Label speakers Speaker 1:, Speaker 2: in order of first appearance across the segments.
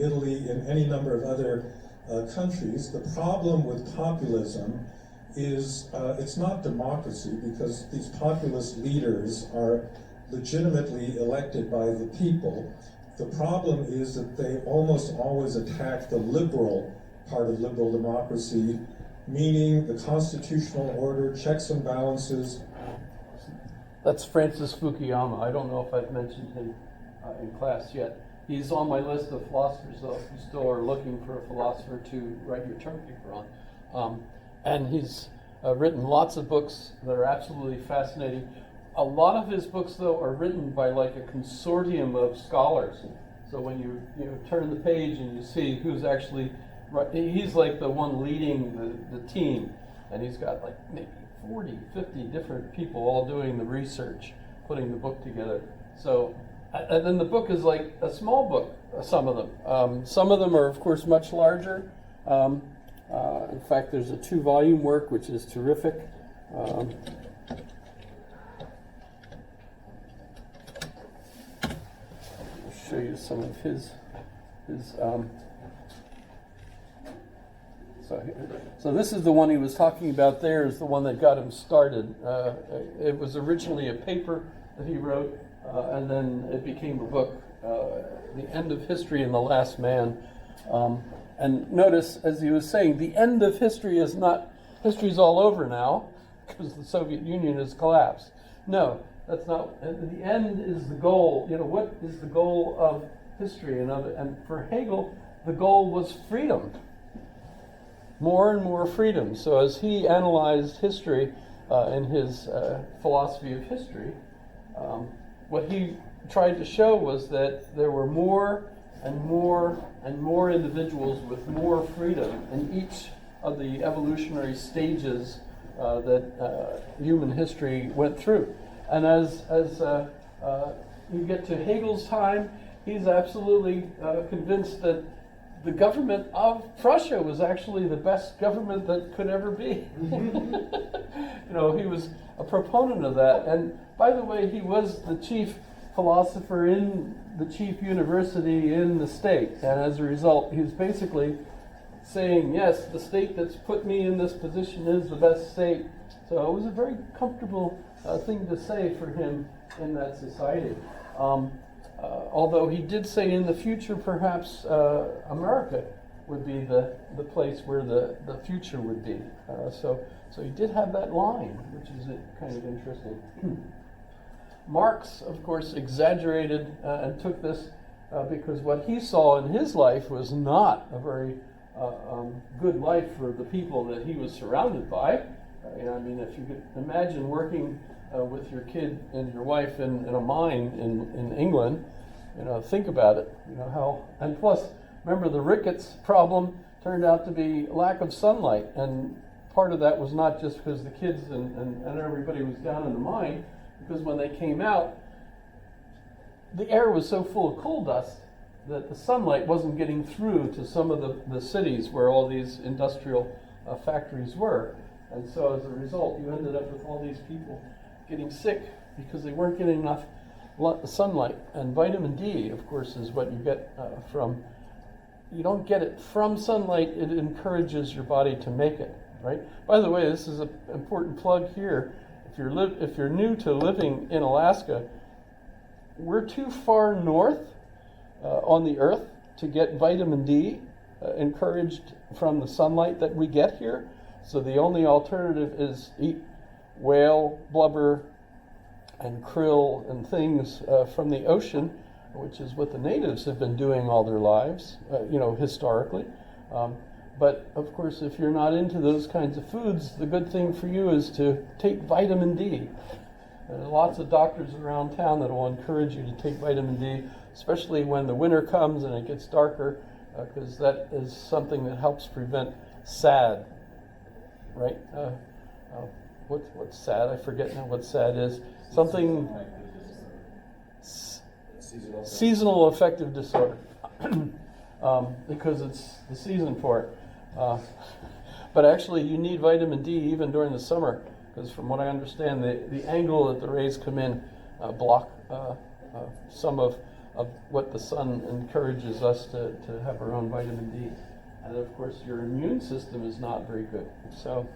Speaker 1: Italy, in any number of other countries. The problem with populism is it's not democracy, because these populist leaders are legitimately elected by the people. The problem is that they almost always attack the liberal part of liberal democracy, meaning the constitutional order, checks and balances.
Speaker 2: That's Francis Fukuyama. I don't know if I've mentioned him in class yet. He's on my list of philosophers, though, if you still are looking for a philosopher to write your term paper on. And he's written lots of books that are absolutely fascinating. A lot of his books, though, are written by like a consortium of scholars. So when you turn the page and you see who's actually, he's like the one leading the team, and he's got like maybe 40, 50 different people all doing the research, putting the book together. So, and then the book is like a small book, some of them. Some of them are, of course, much larger. In fact, there's a 2-volume work, which is terrific. I'll show you some of his so this is the one he was talking about there, is the one that got him started. It was originally a paper that he wrote, and then it became a book, The End of History and the Last Man. And notice, as he was saying, the end of history is not, history's all over now, because the Soviet Union has collapsed. No, that's not, the end is the goal. What is the goal of history? And for Hegel, the goal was freedom. More and more freedom. So as he analyzed history in his philosophy of history, what he tried to show was that there were more and more and more individuals with more freedom in each of the evolutionary stages that human history went through. And as you get to Hegel's time, he's absolutely convinced that the government of Prussia was actually the best government that could ever be. He was a proponent of that. And by the way, he was the chief philosopher in the chief university in the state. And as a result, he was basically saying, yes, the state that's put me in this position is the best state. So it was a very comfortable thing to say for him in that society. Although he did say in the future, perhaps America would be the place where the future would be. So he did have that line, which is kind of interesting. Marx, of course, exaggerated and took this because what he saw in his life was not a very good life for the people that he was surrounded by. If you could imagine working with your kid and your wife in a mine in England, think about it. And plus, remember the rickets problem turned out to be lack of sunlight, and part of that was not just because the kids and everybody was down in the mine, because when they came out, the air was so full of coal dust that the sunlight wasn't getting through to some of the cities where all these industrial factories were. And so as a result, you ended up with all these people getting sick because they weren't getting enough sunlight. And vitamin D, of course, is what you get from, you don't get it from sunlight, it encourages your body to make it, right? By the way, this is an important plug here. If you're new to living in Alaska, we're too far north on the earth to get vitamin D encouraged from the sunlight that we get here. So the only alternative is eat whale blubber and krill and things from the ocean, which is what the natives have been doing all their lives, historically. But of course, if you're not into those kinds of foods, the good thing for you is to take vitamin D. There's lots of doctors around town that will encourage you to take vitamin D, especially when the winter comes and it gets darker, because that is something that helps prevent SAD, right? What's SAD? I forget now what SAD is. Something seasonal affective disorder, because it's the season for it. But actually, you need vitamin D even during the summer, because from what I understand, the angle that the rays come in block some of of what the sun encourages us to have our own vitamin D. And of course, your immune system is not very good. So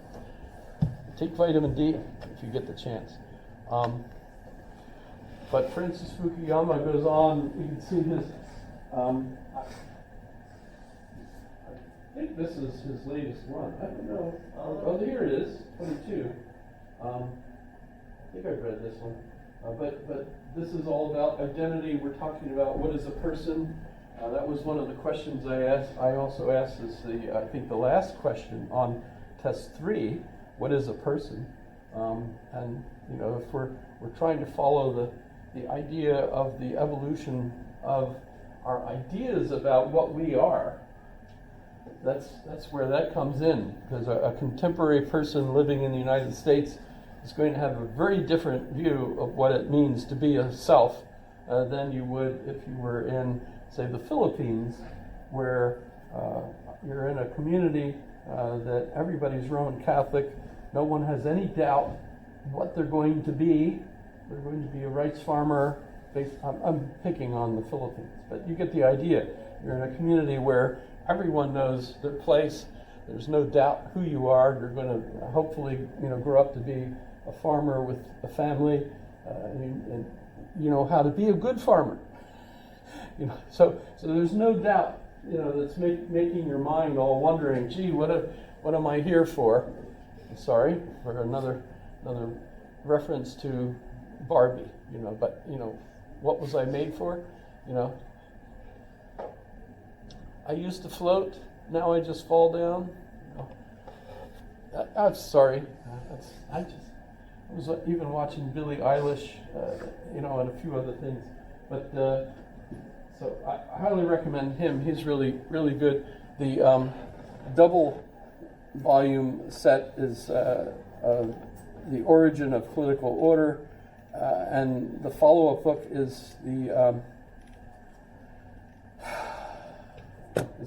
Speaker 2: take vitamin D if you get the chance. But Francis Fukuyama goes on, you can see his, I think this is his latest one. I don't know. Oh, here it is, 22. I think I've read this one. But this is all about identity. We're talking about what is a person. That was one of the questions I asked. I also asked as I think the last question on test 3, what is a person? And if we're trying to follow the idea of the evolution of our ideas about what we are, that's where that comes in, because a contemporary person living in the United States is going to have a very different view of what it means to be a self than you would if you were in, say, the Philippines, where you're in a community that everybody's Roman Catholic. No one has any doubt what they're going to be. They're going to be a rice farmer. I'm picking on the Philippines, but you get the idea. You're in a community where everyone knows their place. There's no doubt who you are. You're going to hopefully, grow up to be a farmer with a family, and you know how to be a good farmer. So there's no doubt, that's making your mind all wondering, gee, what am I here for? Sorry for another reference to Barbie, but what was I made for? I used to float, now I just fall down. I'm sorry. I was even watching Billie Eilish, and a few other things. But so I highly recommend him. He's really, really good. The double volume set is The Origin of Political Order, and the follow-up book is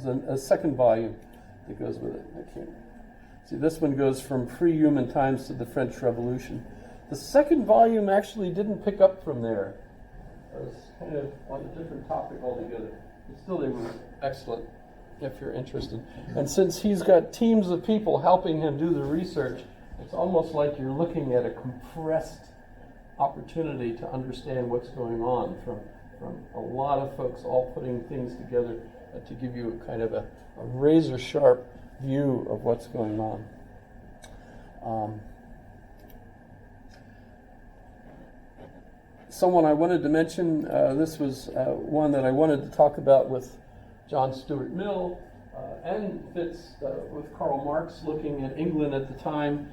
Speaker 2: a second volume that goes with it. I can't see, this one goes from pre-human times to the French Revolution. The second volume actually didn't pick up from there. It was kind of on a different topic altogether. But still, they were excellent if you're interested. And since he's got teams of people helping him do the research, it's almost like you're looking at a compressed opportunity to understand what's going on from a lot of folks all putting things together to give you a kind of a razor sharp view of what's going on. Someone I wanted to mention, this was one that I wanted to talk about with John Stuart Mill, and fits with Karl Marx looking at England at the time.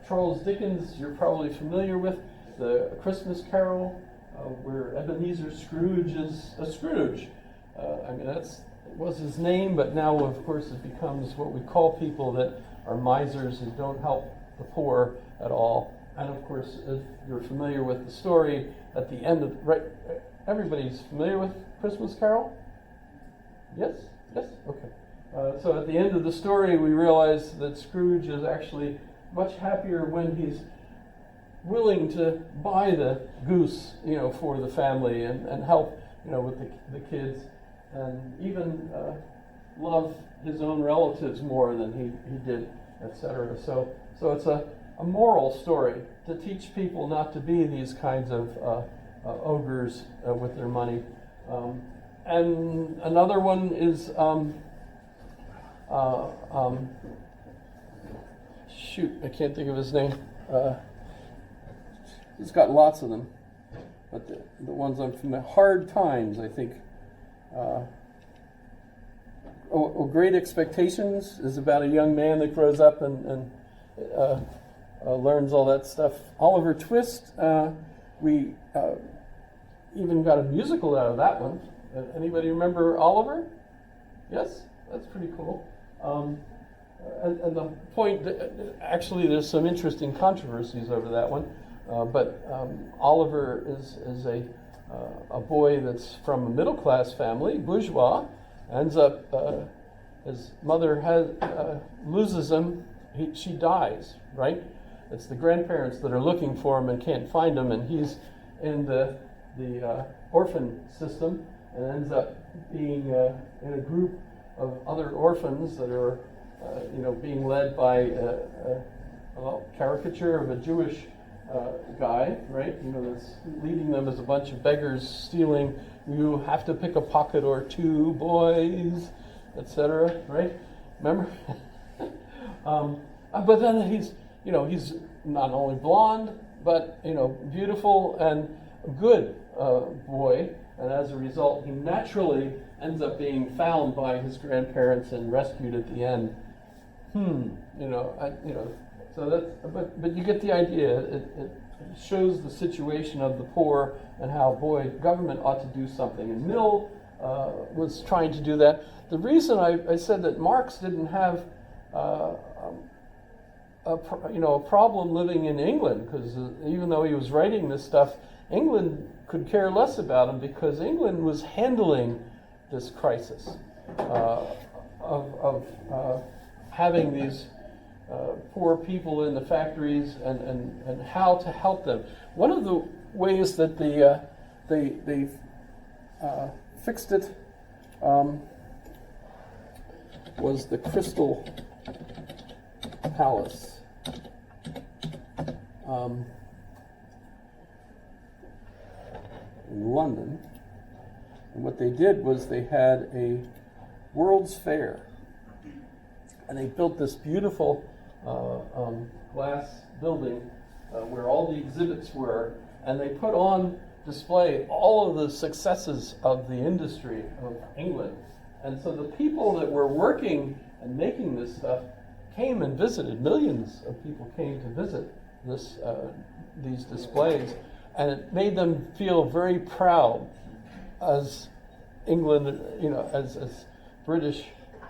Speaker 2: Charles Dickens, you're probably familiar with, the Christmas Carol, where Ebenezer Scrooge is a Scrooge. That was his name, but now, of course, it becomes what we call people that are misers and don't help the poor at all. And of course, if you're familiar with the story, at the end of, everybody's familiar with Christmas Carol? Yes? Okay. So at the end of the story, we realize that Scrooge is actually much happier when he's willing to buy the goose, for the family and help, with the kids, and even love his own relatives more than he did, etc. So it's a moral story to teach people not to be these kinds of ogres with their money. And another one is shoot, I can't think of his name. He's got lots of them, but the ones I'm familiar, Hard Times, I think. Great Expectations is about a young man that grows up and learns all that stuff. Oliver Twist, we even got a musical out of that one. Anybody remember Oliver? Yes? That's pretty cool. And the point, actually there's some interesting controversies over that one, but Oliver is a boy that's from a middle-class family, bourgeois, ends up, his mother loses him, she dies, right? It's the grandparents that are looking for him and can't find him, and he's in the the orphan system and ends up being in a group of other orphans that are, being led by a caricature of a Jewish guy, right? That's leading them as a bunch of beggars stealing. You have to pick a pocket or two, boys, etc. Right? Remember? But then he's not only blonde, but beautiful and good boy, and as a result, he naturally ends up being found by his grandparents and rescued at the end. So that's, but you get the idea. It shows the situation of the poor and how, boy, government ought to do something. And Mill was trying to do that. The reason I said that Marx didn't have a problem living in England, because even though he was writing this stuff, England could care less about him, because England was handling this crisis of having these poor people in the factories and how to help them. One of the ways that they fixed it was the Crystal Palace. In London. And what they did was they had a World's Fair, and they built this beautiful glass building where all the exhibits were, and they put on display all of the successes of the industry of England. And so the people that were working and making this stuff came and visited. Millions of people came to visit these displays, and it made them feel very proud as England, as British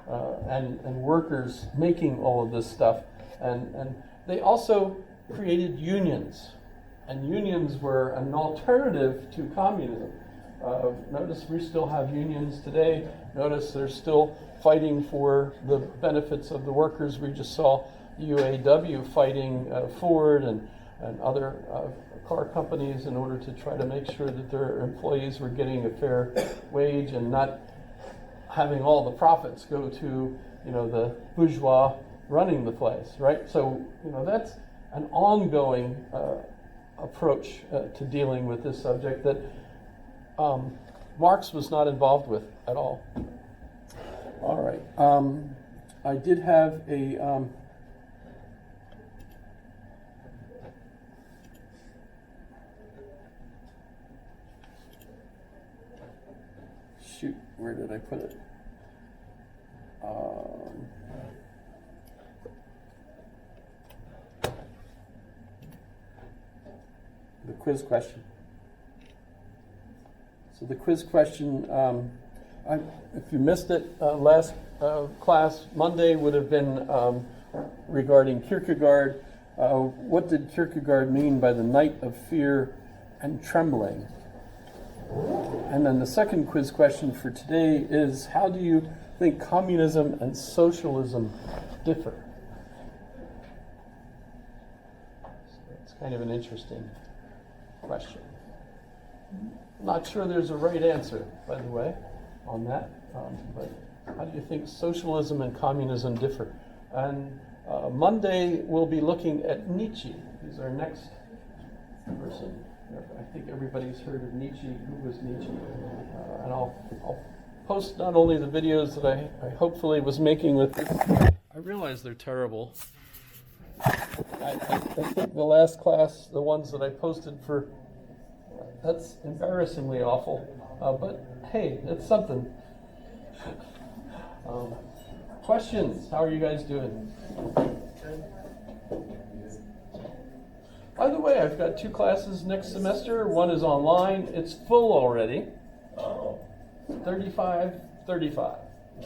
Speaker 2: and workers making all of this stuff. And they also created unions, and unions were an alternative to communism. Notice we still have unions today. Notice they're still fighting for the benefits of the workers. We just saw UAW fighting Ford and other car companies in order to try to make sure that their employees were getting a fair wage and not having all the profits go to the bourgeois running the place, right? So that's an ongoing approach to dealing with this subject that Marx was not involved with at all. All right. I did have a shoot, where did I put it? The quiz question. So the quiz question, if you missed it, last class, Monday would have been regarding Kierkegaard. What did Kierkegaard mean by the night of fear and trembling? And then the second quiz question for today is, how do you think communism and socialism differ? It's kind of an interesting question. Not sure there's a right answer, by the way, on that. But how do you think socialism and communism differ? And Monday we'll be looking at Nietzsche. He's our next person. I think everybody's heard of Nietzsche. Who was Nietzsche? And I'll post not only the videos that I hopefully was making with this. I realize they're terrible. I think the last class, the ones that I posted for, that's embarrassingly awful. But hey, it's something. Questions? How are you guys doing? By the way, I've got 2 classes next semester. One is online. It's full already.
Speaker 3: Oh.
Speaker 2: 35.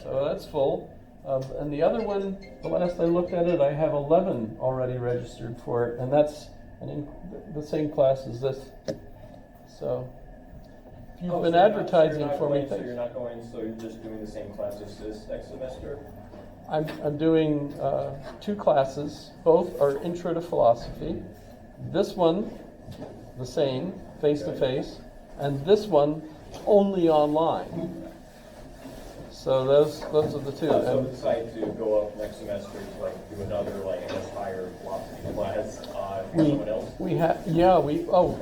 Speaker 2: So that's full. And the other one, the last I looked at it, I have 11 already registered for it. And that's the same class as this. So if you've been advertising for me,
Speaker 3: so you're not going, so you're just doing the same class as this next semester?
Speaker 2: I'm doing 2 classes. Both are Intro to Philosophy. This one, the same, face-to-face. and this one only online. So those are the two.
Speaker 3: So
Speaker 2: And
Speaker 3: decide to go up next semester to like do another like I guess higher philosophy class for
Speaker 2: we
Speaker 3: someone else?
Speaker 2: we have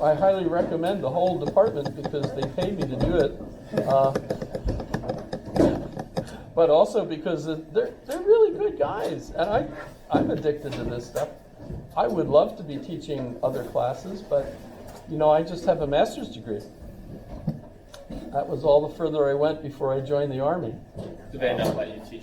Speaker 2: I highly recommend the whole department because they pay me to do it. But also because they're really good guys, and I'm addicted to this stuff. I would love to be teaching other classes, but I just have a master's degree. That was all the further I went before I joined the Army.
Speaker 3: Do they not let you teach